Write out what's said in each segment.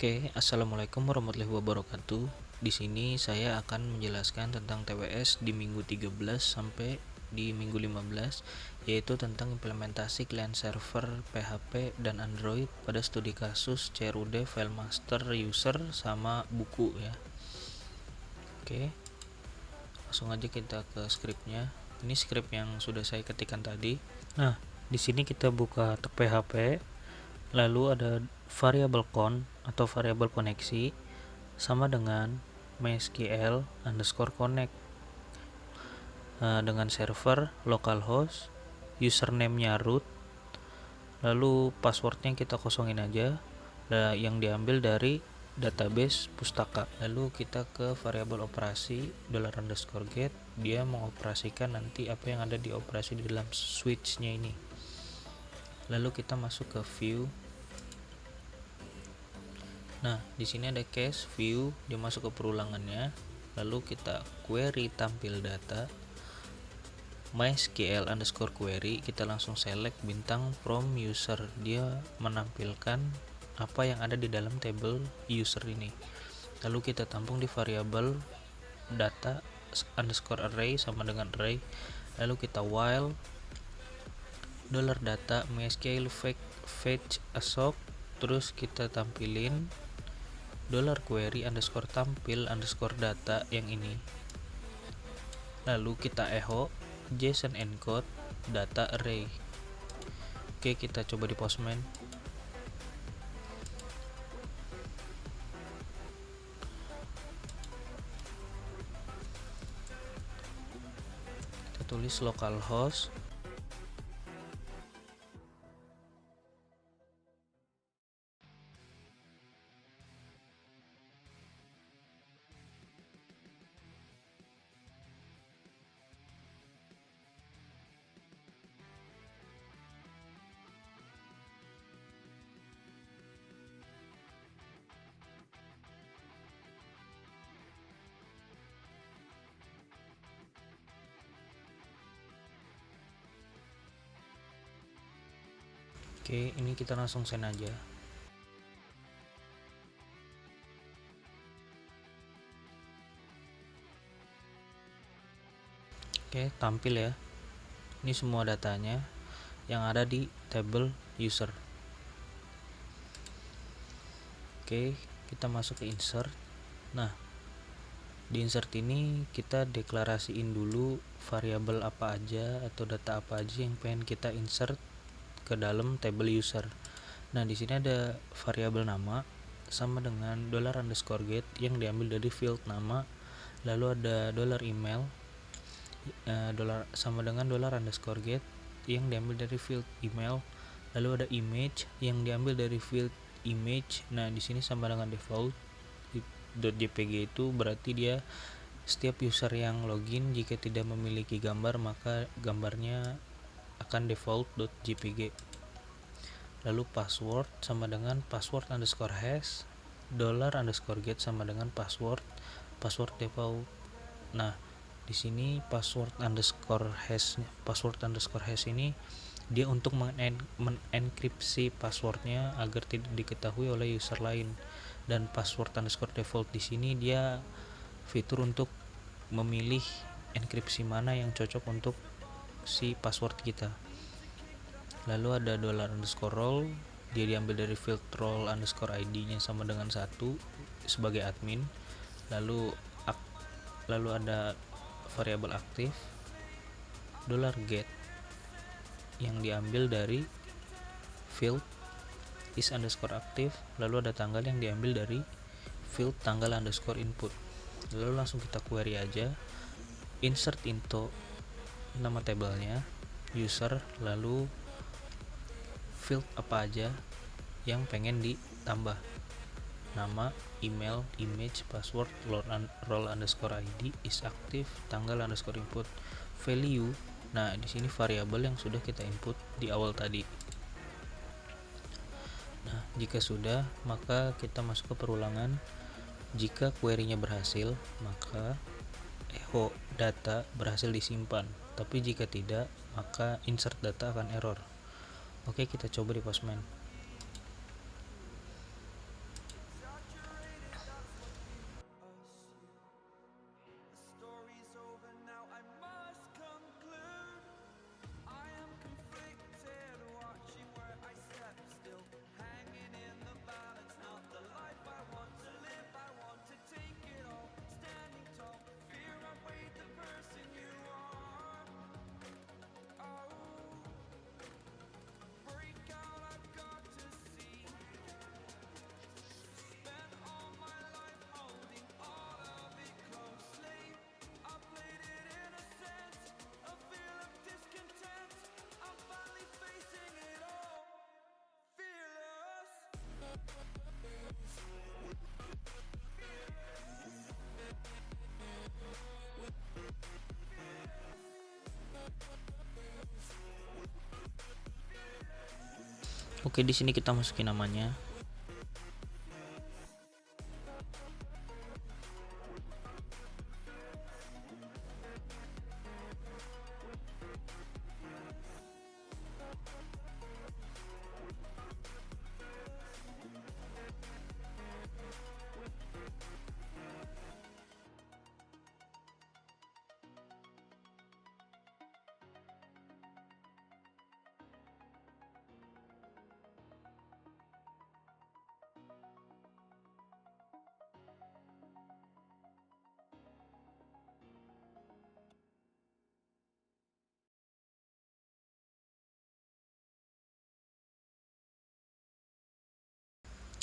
Oke, assalamualaikum warahmatullahi wabarakatuh. Di sini saya akan menjelaskan tentang TWS di minggu 13 sampai di minggu 15, yaitu tentang implementasi client server PHP dan Android pada studi kasus CRUD file master user sama buku ya. Oke, langsung aja kita ke scriptnya. Ini script yang sudah saya ketikkan tadi. Nah, di sini kita buka tab PHP, lalu ada variabel con atau variabel koneksi sama dengan MySQL underscore connect dengan server localhost, username-nya root, lalu passwordnya kita kosongin aja yang diambil dari database pustaka. Lalu kita ke variabel operasi $_get, dia mengoperasikan nanti apa yang ada di operasi di dalam switch-nya ini. Lalu kita masuk ke view. Nah, di sini ada case view, dia masuk ke perulangannya. Lalu kita query tampil data MySQL underscore query, kita langsung select bintang from user, dia menampilkan apa yang ada di dalam table user ini. Lalu kita tampung di variabel data underscore array sama dengan array. Lalu kita while $data MySQL fetch assoc, terus kita tampilin $query underscore tampil underscore data yang ini. Lalu kita echo JSON encode data array. Oke, kita coba di Postman. Kita tulis localhost Oke, ini kita langsung send aja. Oke, tampil ya. Ini semua datanya yang ada di table user. Oke, kita masuk ke insert. Nah, di insert ini kita deklarasiin dulu variabel apa aja atau data apa aja yang pengen kita insert ke dalam table user. Nah, di sini ada variabel nama sama dengan $_get yang diambil dari field nama, lalu ada $email sama dengan $_get yang diambil dari field email, lalu ada image yang diambil dari field image. Nah, di sini sama dengan default .jpg, itu berarti dia setiap user yang login jika tidak memiliki gambar maka gambarnya akan default .jpg. Lalu password sama dengan password underscore hash, $_get sama dengan password default. Nah, di sini password underscore hash ini dia untuk menenkripsi passwordnya agar tidak diketahui oleh user lain, dan password underscore default di sini dia fitur untuk memilih enkripsi mana yang cocok untuk si password kita. Lalu ada $_role, dia diambil dari field role underscore id nya sama dengan 1 sebagai admin. Lalu ada variabel aktif $get yang diambil dari field is underscore aktif, lalu ada tanggal yang diambil dari field tanggal underscore input. Lalu langsung kita query aja, insert into nama tabelnya user, lalu field apa aja yang pengen ditambah, nama, email, image, password, role underscore id, is aktif, tanggal underscore input, value. Nah, di sini variabel yang sudah kita input di awal tadi. Nah, jika sudah, maka kita masuk ke perulangan. Jika query-nya berhasil, maka echo data berhasil disimpan. Tapi jika tidak, maka insert data akan error. Oke, kita coba di Postman. Oke, di sini kita masukin namanya.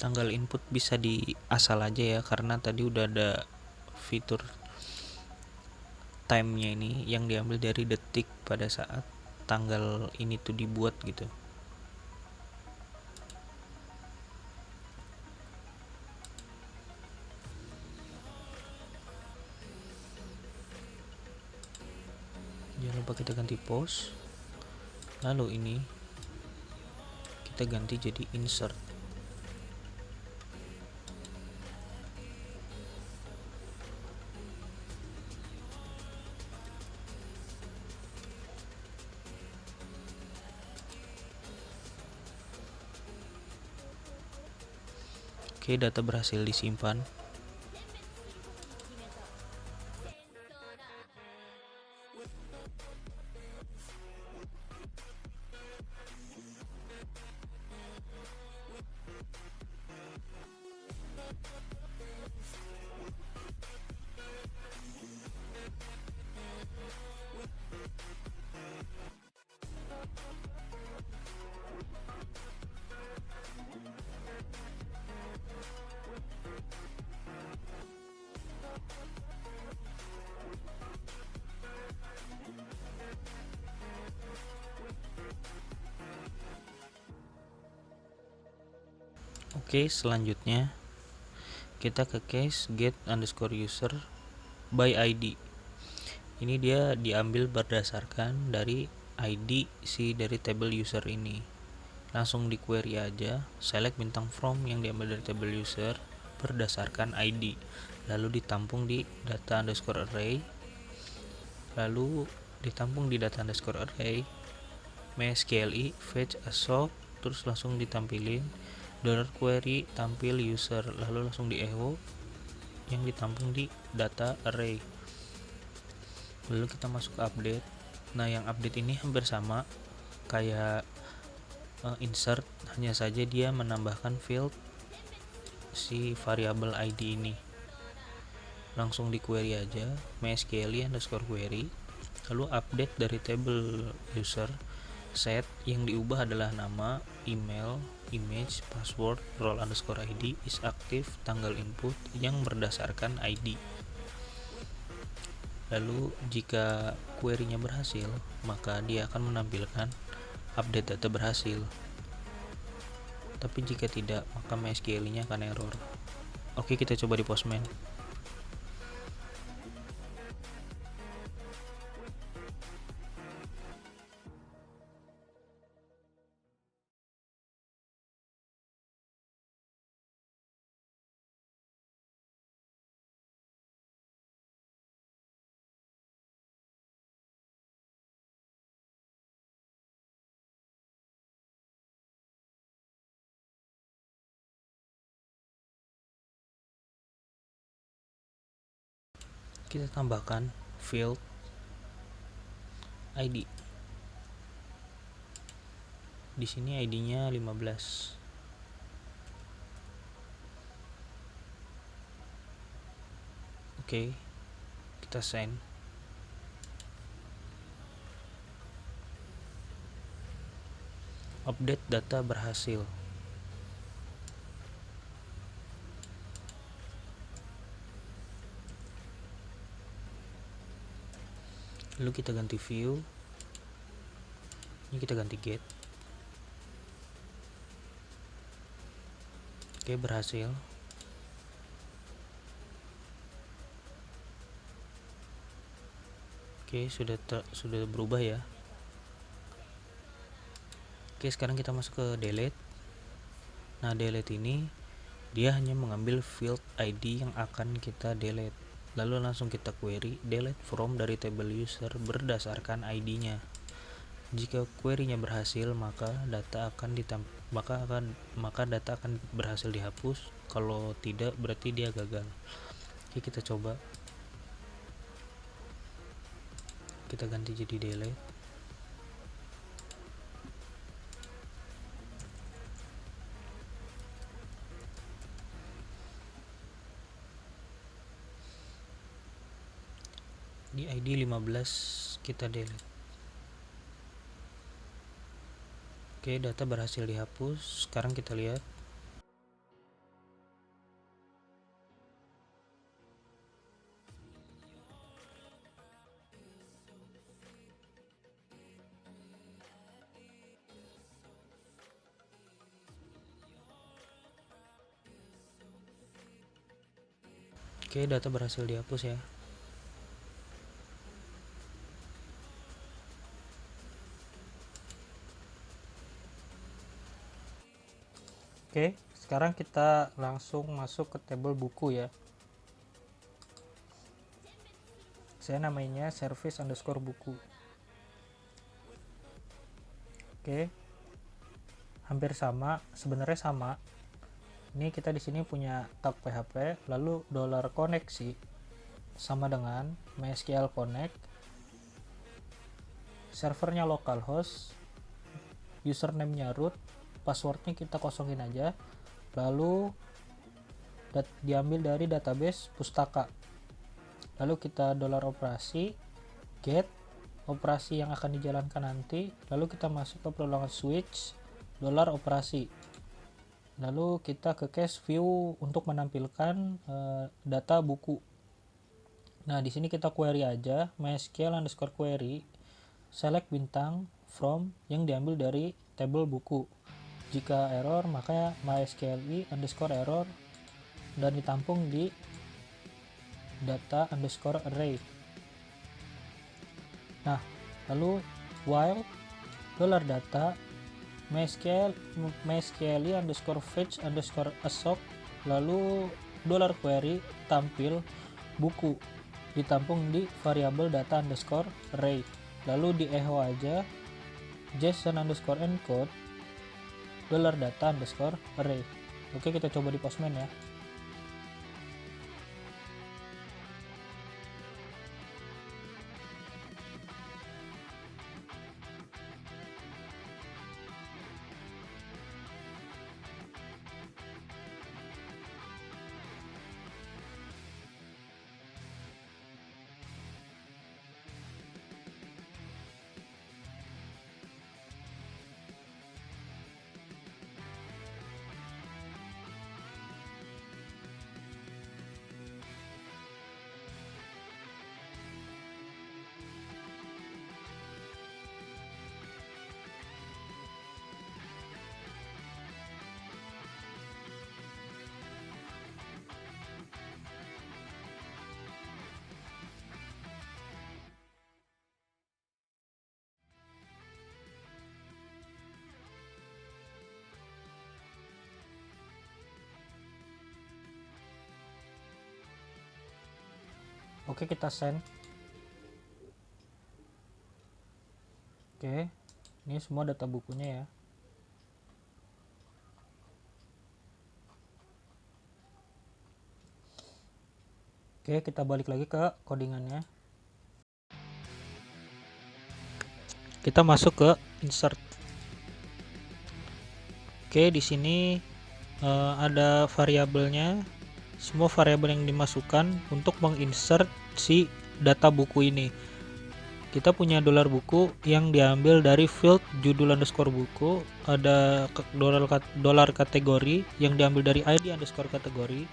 Tanggal input bisa di asal aja ya, karena tadi udah ada fitur time-nya ini yang diambil dari detik pada saat tanggal ini tuh dibuat gitu. Jangan lupa kita ganti pose. Lalu ini kita ganti jadi insert. Oke, data berhasil disimpan. Oke, selanjutnya kita ke case get underscore user by ID. Ini dia diambil berdasarkan dari ID si dari table user ini. Langsung di query aja, select bintang from yang diambil dari table user berdasarkan ID, lalu ditampung di data underscore array, lalu ditampung di data underscore array MySQLi fetch a sock, terus langsung ditampilin $query tampil user, lalu langsung di echo yang ditampung di data array. Lalu kita masuk ke update. Nah, yang update ini hampir sama kayak insert, hanya saja dia menambahkan field si variabel ID ini. Langsung di query aja MySQLi underscore query, lalu update dari table user, set yang diubah adalah nama, email, image, password, role underscore ID is active, tanggal input yang berdasarkan ID. Lalu jika query-nya berhasil, maka dia akan menampilkan update data berhasil. Tapi jika tidak, maka MySQL-nya akan error. Oke, kita coba di Postman. Kita tambahkan field ID. Di sini ID-nya 15. Oke, kita send. Update data berhasil. Lalu kita ganti view. Ini kita ganti get. Oke, berhasil. Oke, sudah berubah ya. Oke, sekarang kita masuk ke delete. Nah, delete ini dia hanya mengambil field ID yang akan kita delete. Lalu langsung kita query delete from dari table user berdasarkan ID-nya. Jika query-nya berhasil, maka data akan berhasil dihapus. Kalau tidak, berarti dia gagal. Oke, kita coba. Kita ganti jadi delete. Di ID 15 kita delete. Oke, data berhasil dihapus. Sekarang kita lihat. Oke, data berhasil dihapus ya. Oke, sekarang kita langsung masuk ke table buku ya. Saya namanya service_buku. Oke, hampir sama, sebenarnya sama. Ini kita di sini punya tag PHP, lalu $koneksi sama dengan MySQL connect, servernya localhost, username-nya root, passwordnya kita kosongin aja, lalu diambil dari database pustaka. Lalu kita $operasi get operasi yang akan dijalankan nanti, lalu kita masuk ke perluangan switch $operasi. Lalu kita ke cache view untuk menampilkan data buku. Nah, di sini kita query aja MySQL_query select bintang from yang diambil dari table buku. Jika error, maka MySQLi_error dan ditampung di data_array. Nah, lalu while $data MySQLi_fetch_assoc, lalu $query tampil buku ditampung di variabel data_array, lalu di echo aja JSON_encode $data_array. Oke, kita coba di Postman ya. Oke, kita send. Oke, ini semua data bukunya ya. Oke, kita balik lagi ke codingannya. Kita masuk ke insert. Oke, di sini ada variabelnya. Semua variabel yang dimasukkan untuk menginsert si data buku ini. Kita punya $buku yang diambil dari field judul_buku, ada $kategori yang diambil dari ID_kategori,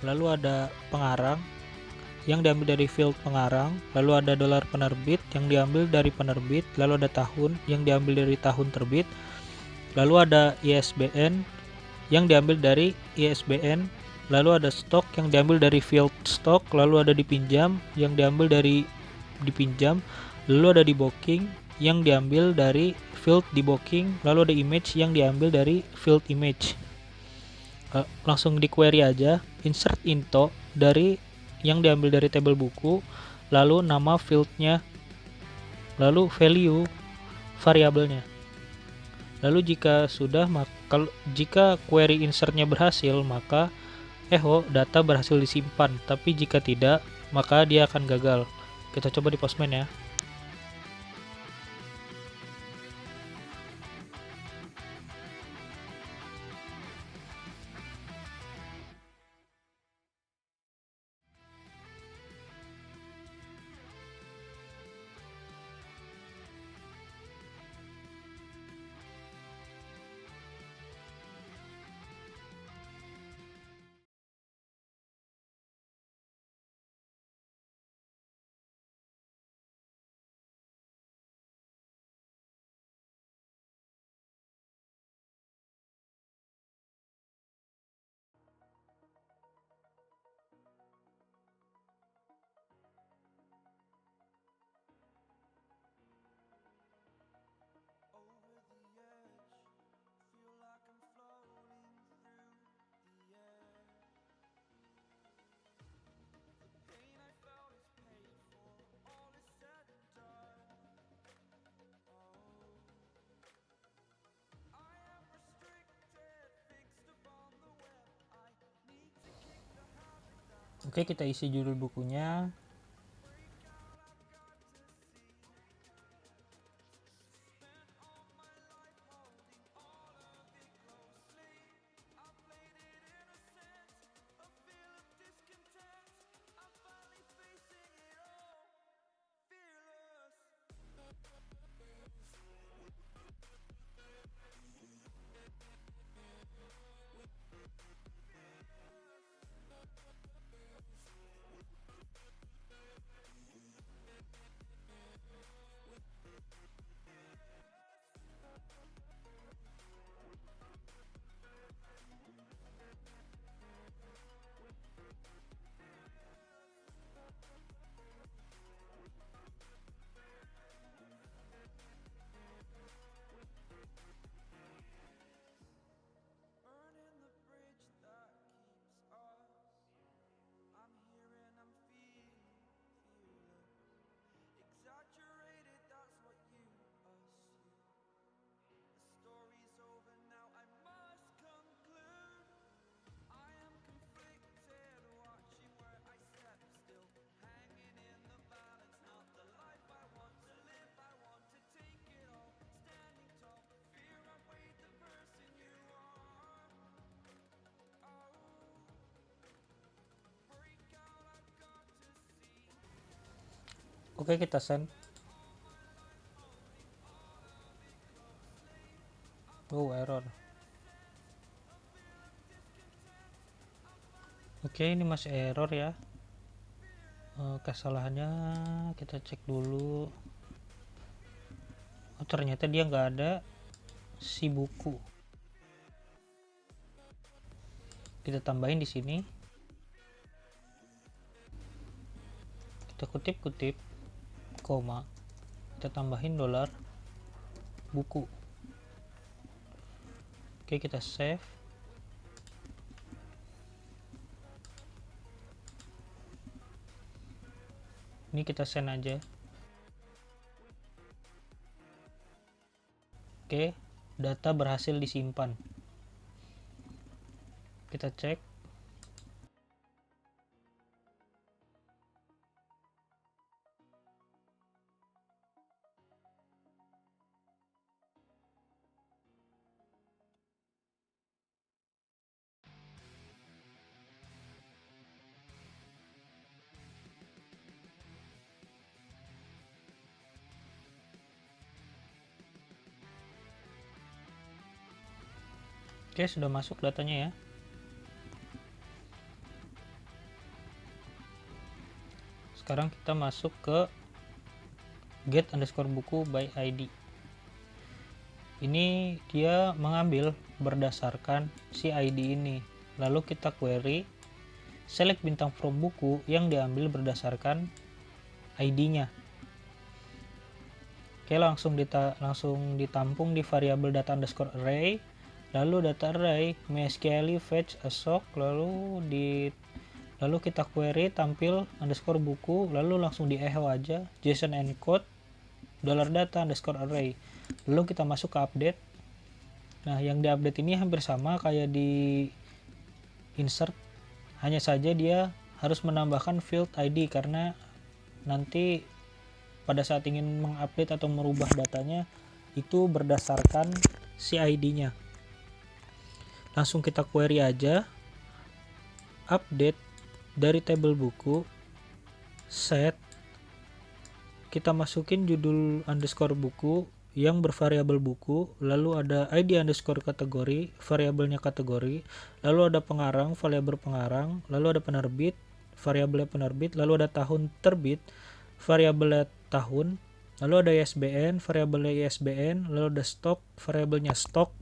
lalu ada pengarang yang diambil dari field pengarang, lalu ada $penerbit yang diambil dari penerbit, lalu ada tahun yang diambil dari tahun terbit, lalu ada ISBN yang diambil dari ISBN, lalu ada stok yang diambil dari field stok, lalu ada dipinjam yang diambil dari dipinjam, lalu ada debooking yang diambil dari field debooking, lalu ada image yang diambil dari field image. langsung di query aja, insert into dari yang diambil dari tabel buku, lalu nama fieldnya, lalu value variabelnya. Lalu jika sudah, jika query insertnya berhasil, maka data berhasil disimpan. Tapi jika tidak, maka dia akan gagal. Kita coba di Postman ya. Oke, kita isi judul bukunya. Oke, kita send. Error. Oke, ini masih error ya. Kesalahannya kita cek dulu. Ternyata dia nggak ada si buku. Kita tambahin di sini. Kita kutip, koma. Kita tambahin $, buku. Oke, kita save. Ini kita send aja. Oke, data berhasil disimpan. Kita cek. Oke, sudah masuk datanya ya. Sekarang kita masuk ke get_buku by ID. Ini dia mengambil berdasarkan si ID ini. Lalu kita query select bintang from buku yang diambil berdasarkan ID-nya. Oke, langsung ditampung di variabel data_array. lalu data array mysql fetch a sock, lalu kita query tampil underscore buku, lalu langsung di echo aja JSON encode $data underscore array, lalu kita masuk ke update. Nah, yang di update ini hampir sama kayak di insert, hanya saja dia harus menambahkan field ID karena nanti pada saat ingin mengupdate atau merubah datanya itu berdasarkan si ID-nya. Langsung kita query aja update dari table buku, set, kita masukin judul underscore buku yang bervariabel buku, lalu ada ID underscore kategori, variabelnya kategori, lalu ada pengarang, variabel pengarang, lalu ada penerbit, variabelnya penerbit, lalu ada tahun terbit, variabelnya tahun, lalu ada ISBN, variabelnya ISBN, lalu ada stok, variabelnya stok,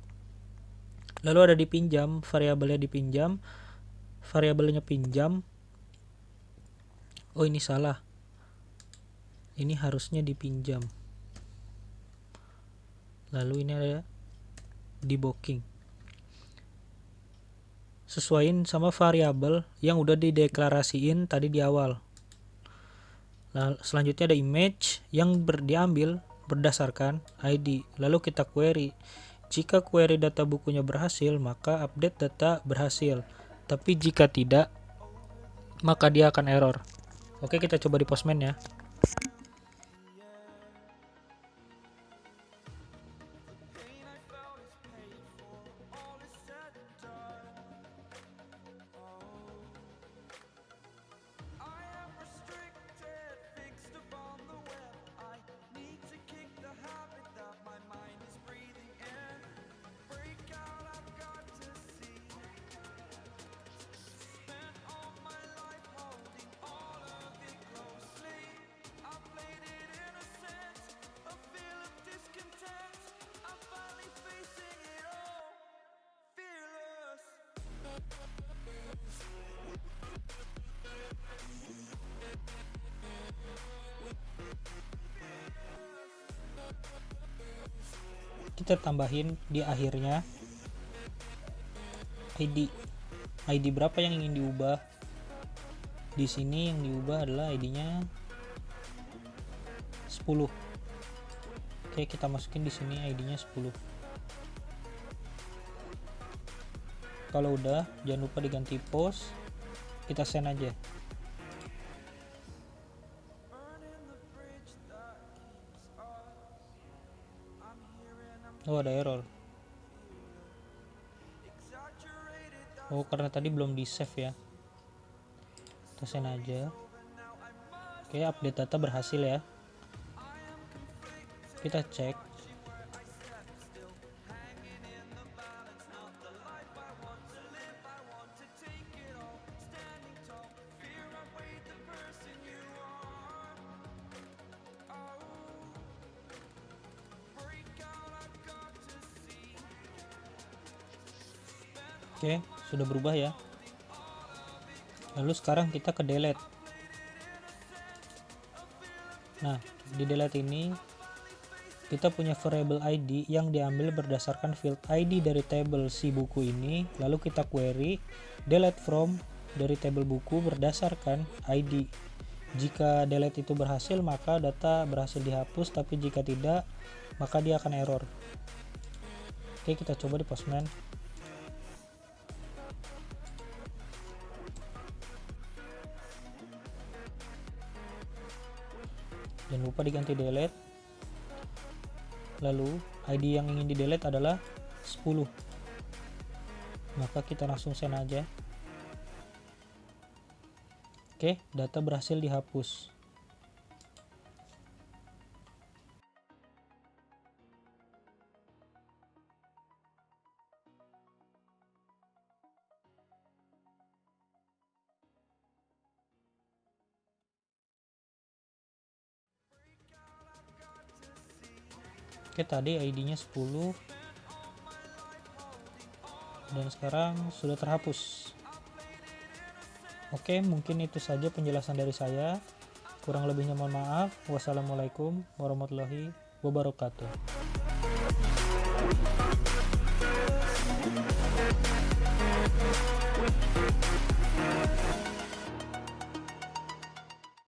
lalu ada dipinjam, variabelnya dipinjam, variabelnya pinjam. Oh, ini salah, ini harusnya dipinjam. Lalu ini ada debooking, sesuaiin sama variabel yang udah dideklarasiin tadi di awal. Lalu selanjutnya ada image yang diambil berdasarkan ID, lalu kita query. Jika query data bukunya berhasil, maka update data berhasil, tapi jika tidak, maka dia akan error. Oke, kita coba di Postman ya. Kita tambahin di akhirnya ID berapa yang ingin diubah. Di sini yang diubah adalah ID-nya 10. Oke, kita masukin di sini ID-nya 10. Kalau udah, jangan lupa diganti post, kita send aja. Oh, ada error. Oh, karena tadi belum di save ya. Kita send aja. Oke, update data berhasil ya. Kita cek. Oke, sudah berubah ya. Lalu sekarang kita ke delete. Nah, di delete ini kita punya variable ID yang diambil berdasarkan field ID dari table si buku ini. Lalu kita query delete from dari table buku berdasarkan ID. Jika delete itu berhasil, maka data berhasil dihapus, tapi jika tidak, maka dia akan error. Oke, kita coba di Postman. Jangan lupa diganti delete. Lalu ID yang ingin di delete adalah 10. Maka kita langsung send aja. Oke, data berhasil dihapus. Oke, tadi ID-nya 10 dan sekarang sudah terhapus. Oke, mungkin itu saja penjelasan dari saya. Kurang lebihnya mohon maaf. Wassalamualaikum warahmatullahi wabarakatuh.